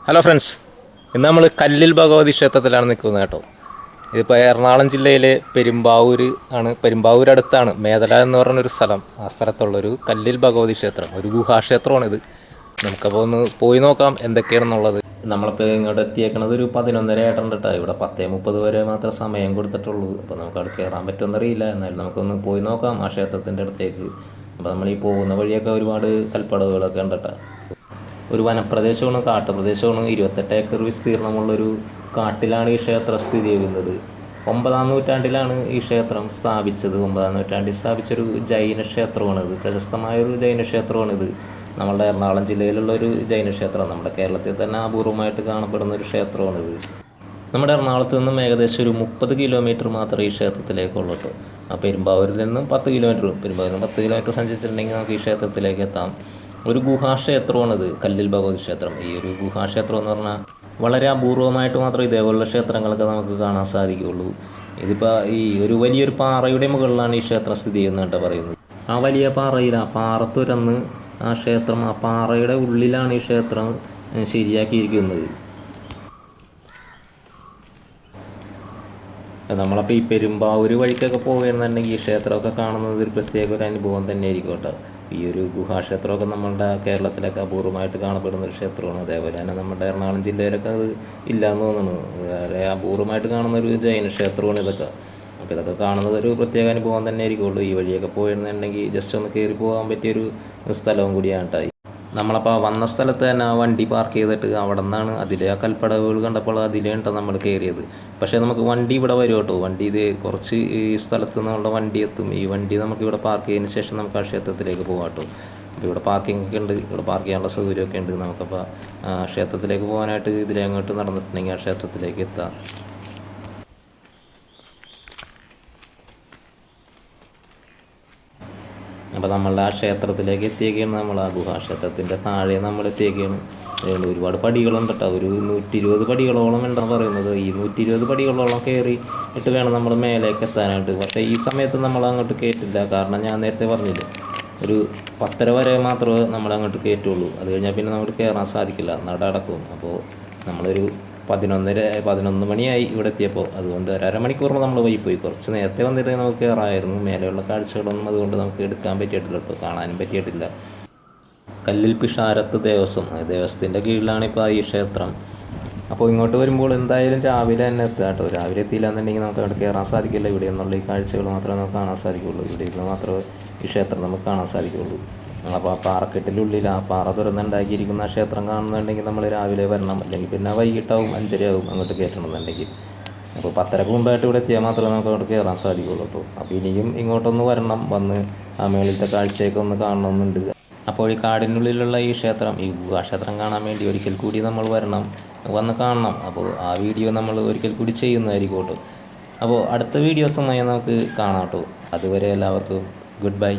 Hello friends, ഇന്ന് നമ്മൾ കല്ലിൽ ഭഗവതി ക്ഷേത്രത്തിലാണ് നിൽക്കുന്നത് കേട്ടോ. ഇതിപ്പോൾ എറണാകുളം ജില്ലയിലെ പെരുമ്പാവൂർ ആണ്. പെരുമ്പാവൂരടുത്താണ് മേതല എന്ന് പറഞ്ഞൊരു സ്ഥലം. ആ സ്ഥലത്തുള്ളൊരു കല്ലിൽ ഭഗവതി ക്ഷേത്രം, ഒരു ഗുഹാക്ഷേത്രമാണിത്. നമുക്കപ്പോൾ ഒന്ന് പോയി നോക്കാം എന്തൊക്കെയാണെന്നുള്ളത്. നമ്മളിപ്പോൾ ഇങ്ങോട്ട് എത്തിയേക്കണത് ഒരു 11:30 ആയിട്ടുണ്ട് കേട്ടോ. ഇവിടെ 10:30 വരെ മാത്രമേ സമയം കൊടുത്തിട്ടുള്ളൂ. അപ്പോൾ നമുക്ക് അവിടെ കയറാൻ പറ്റുമെന്നറിയില്ല. എന്നാലും നമുക്കൊന്ന് പോയി നോക്കാം ആ ക്ഷേത്രത്തിൻ്റെ അടുത്തേക്ക്. അപ്പോൾ നമ്മൾ ഈ പോകുന്ന വഴിയൊക്കെ ഒരുപാട് കൽപ്പടവുകളൊക്കെ ഉണ്ട് കേട്ടോ. ഒരു വനപ്രദേശമാണ്, കാട്ടുപ്രദേശമാണ്. 28 ഏക്കർ വിസ്തീർണമുള്ളൊരു കാട്ടിലാണ് ഈ ക്ഷേത്രം സ്ഥിതി ചെയ്യുന്നത്. 9-ാം നൂറ്റാണ്ടിലാണ് ഈ ക്ഷേത്രം സ്ഥാപിച്ചത്. 9-ാം നൂറ്റാണ്ടിൽ സ്ഥാപിച്ചൊരു ജൈന ക്ഷേത്രമാണിത്. പ്രശസ്തമായൊരു ജൈന ക്ഷേത്രമാണിത്. നമ്മളുടെ എറണാകുളം ജില്ലയിലുള്ളൊരു ജൈന ക്ഷേത്രം. നമ്മുടെ കേരളത്തിൽ തന്നെ അപൂർവമായിട്ട് കാണപ്പെടുന്ന ഒരു ക്ഷേത്രമാണിത്. നമ്മുടെ എറണാകുളത്ത് നിന്നും ഏകദേശം ഒരു 30 കിലോമീറ്റർ മാത്രമേ ഈ ക്ഷേത്രത്തിലേക്കുള്ളൂ കേട്ടോ. ആ പെരുമ്പാവൂരിൽ നിന്നും 10 കിലോമീറ്റർ, പെരുമ്പാവൂരിൽ നിന്ന് 10 കിലോമീറ്റർ സഞ്ചരിച്ചിട്ടുണ്ടെങ്കിൽ നമുക്ക് ഈ ക്ഷേത്രത്തിലേക്ക് എത്താം. ഒരു ഗുഹാക്ഷേത്രമാണിത്, കല്ലിൽ ഭഗവതി ക്ഷേത്രം. ഈ ഒരു ഗുഹാക്ഷേത്രം എന്ന് പറഞ്ഞാൽ വളരെ അപൂർവമായിട്ട് മാത്രമേ ഇതേപോലുള്ള ക്ഷേത്രങ്ങളൊക്കെ നമുക്ക് കാണാൻ സാധിക്കുകയുള്ളൂ. ഇതിപ്പോൾ ഈ വലിയൊരു പാറയുടെ മുകളിലാണ് ഈ ക്ഷേത്രം സ്ഥിതി ചെയ്യുന്നതായിട്ട് പറയുന്നത്. ആ വലിയ പാറയിൽ, ആ പാറ തുരന്ന് ആ ക്ഷേത്രം, ആ പാറയുടെ ഉള്ളിലാണ് ഈ ക്ഷേത്രം ശരിയാക്കിയിരിക്കുന്നത്. നമ്മളപ്പോൾ ഈ പെരുമ്പാവൂർ വഴിക്കൊക്കെ പോകുകയാണെന്നുണ്ടെങ്കിൽ ഈ ക്ഷേത്രമൊക്കെ കാണുന്നത് ഒരു പ്രത്യേക ഒരു അനുഭവം തന്നെയായിരിക്കും കേട്ടോ. ഈ ഒരു ഗുഹാക്ഷേത്രമൊക്കെ നമ്മളുടെ കേരളത്തിലൊക്കെ അപൂർവമായിട്ട് കാണപ്പെടുന്ന ഒരു ക്ഷേത്രമാണ്. അതേപോലെ തന്നെ നമ്മുടെ എറണാകുളം ജില്ലയിലൊക്കെ അത് ഇല്ലയെന്ന് തോന്നുന്നു. വളരെ അപൂർവമായിട്ട് കാണുന്ന ഒരു ജൈന ക്ഷേത്രമാണ് ഇതൊക്കെ. അപ്പോൾ ഇതൊക്കെ കാണുന്നത് ഒരു പ്രത്യേക അനുഭവം തന്നെ ആയിരിക്കുള്ളൂ. ഈ വഴിയൊക്കെ പോയിരുന്നുണ്ടെങ്കിൽ ജസ്റ്റ് ഒന്ന് കയറി പോകാൻ പറ്റിയൊരു സ്ഥലവും കൂടിയാണ് കേട്ടോ. നമ്മളപ്പോൾ വന്ന സ്ഥലത്ത് തന്നെ ആ വണ്ടി പാർക്ക് ചെയ്തിട്ട് അവിടെ നിന്നാണ് അതിലെ ആ കൽപ്പടവുകൾ കണ്ടപ്പോൾ അതിലേട്ടോ നമ്മൾ കയറിയത്. പക്ഷേ നമുക്ക് വണ്ടി ഇവിടെ വരും കേട്ടോ. വണ്ടി ഇത് കുറച്ച് ഈ സ്ഥലത്ത് നിന്നുള്ള വണ്ടി എത്തും. ഈ വണ്ടി നമുക്ക് ഇവിടെ പാർക്ക് ചെയ്തതിന് ശേഷം നമുക്ക് ആ ക്ഷേത്രത്തിലേക്ക് പോകാം കേട്ടോ. അപ്പോൾ ഇവിടെ പാർക്കിംഗ് ഒക്കെ ഉണ്ട്, ഇവിടെ പാർക്ക് ചെയ്യാനുള്ള സൗകര്യമൊക്കെ ഉണ്ട്. നമുക്കപ്പോൾ ക്ഷേത്രത്തിലേക്ക് പോകാനായിട്ട് ഇതിലെ അങ്ങോട്ട് നടന്നിട്ടുണ്ടെങ്കിൽ ആ ക്ഷേത്രത്തിലേക്ക് എത്താം. അപ്പോൾ നമ്മളുടെ ആ ക്ഷേത്രത്തിലേക്ക് എത്തിയൊക്കെയാണ്. നമ്മൾ ആ ഗുഹാക്ഷേത്രത്തിൻ്റെ താഴെ നമ്മൾ എത്തിയൊക്കെയാണ്. ഒരുപാട് പടികളുണ്ട് കേട്ടോ. ഒരു 120 പടികളോളം ഉണ്ടെന്ന് പറയുന്നത്. ഈ 120 പടികളോളം കയറി ഇട്ട് വേണം നമ്മൾ മേലേക്ക് എത്താനായിട്ട്. പക്ഷേ ഈ സമയത്ത് നമ്മൾ അങ്ങോട്ട് കയറ്റില്ല. കാരണം ഞാൻ നേരത്തെ പറഞ്ഞില്ലേ, ഒരു 10:30 വരെ മാത്രമേ നമ്മൾ അങ്ങോട്ട് കയറ്റുള്ളൂ. അത് കഴിഞ്ഞാൽ പിന്നെ നമുക്ക് കയറാൻ സാധിക്കില്ല, നട അടക്കും. അപ്പോൾ നമ്മളൊരു 11 മണിയായി ഇവിടെ എത്തിയപ്പോൾ. അതുകൊണ്ട് ഒരു അരമണിക്കൂറിൽ നമ്മൾ പോയി. കുറച്ച് നേരത്തെ വന്നിട്ട് നമുക്ക് കയറാമായിരുന്നു. മേലെയുള്ള കാഴ്ചകളൊന്നും അതുകൊണ്ട് നമുക്ക് എടുക്കാൻ പറ്റിയിട്ടില്ല കേട്ടോ, കാണാനും പറ്റിയിട്ടില്ല. കല്ലിൽ പിഷാരത്ത് ദേവസ്വത്തിൻ്റെ കീഴിലാണ് ഇപ്പോൾ ഈ ക്ഷേത്രം. അപ്പോൾ ഇങ്ങോട്ട് വരുമ്പോൾ എന്തായാലും രാവിലെ തന്നെ എത്തുക കേട്ടോ. രാവിലെ എത്തിയില്ല എന്നുണ്ടെങ്കിൽ നമുക്ക് അവിടെ കയറാൻ സാധിക്കില്ല. ഇവിടെ നിന്നുള്ള ഈ കാഴ്ചകൾ മാത്രമേ നമുക്ക് കാണാൻ സാധിക്കുള്ളൂ. ഇവിടെ ഇരുന്ന് മാത്രമേ ഈ ക്ഷേത്രം നമുക്ക് കാണാൻ സാധിക്കുള്ളൂ. അപ്പോൾ ആ പാറക്കെട്ടിനുള്ളിൽ ആ പാറ തുറന്നുണ്ടാക്കിയിരിക്കുന്ന ആ ക്ഷേത്രം കാണുന്നുണ്ടെങ്കിൽ നമ്മൾ രാവിലെ വരണം. അല്ലെങ്കിൽ പിന്നെ വൈകിട്ടാവും, 5:30 ആവും അങ്ങോട്ട് കയറ്റണമെന്നുണ്ടെങ്കിൽ. അപ്പോൾ 10:30 മുമ്പായിട്ട് ഇവിടെ എത്തിയാൽ മാത്രമേ നമുക്ക് അങ്ങോട്ട് കയറാൻ സാധിക്കുള്ളൂ കേട്ടോ. അപ്പോൾ ഇനിയും ഇങ്ങോട്ടൊന്ന് വരണം, വന്ന് ആ മേളിലത്തെ കാഴ്ചയൊക്കെ ഒന്ന് കാണണമെന്നുണ്ട്. അപ്പോൾ ഈ കാടിനുള്ളിലുള്ള ഈ ക്ഷേത്രം, ഈ ഗുഹാക്ഷേത്രം കാണാൻ വേണ്ടി ഒരിക്കൽ കൂടി നമ്മൾ വരണം, വന്ന് കാണണം. അപ്പോൾ ആ വീഡിയോ നമ്മൾ ഒരിക്കൽ കൂടി ചെയ്യുന്നതായിരിക്കും കേട്ടോ. അപ്പോൾ അടുത്ത വീഡിയോസുമായി നമുക്ക് കാണാം കേട്ടോ. അതുവരെ എല്ലാവർക്കും ഗുഡ് ബൈ.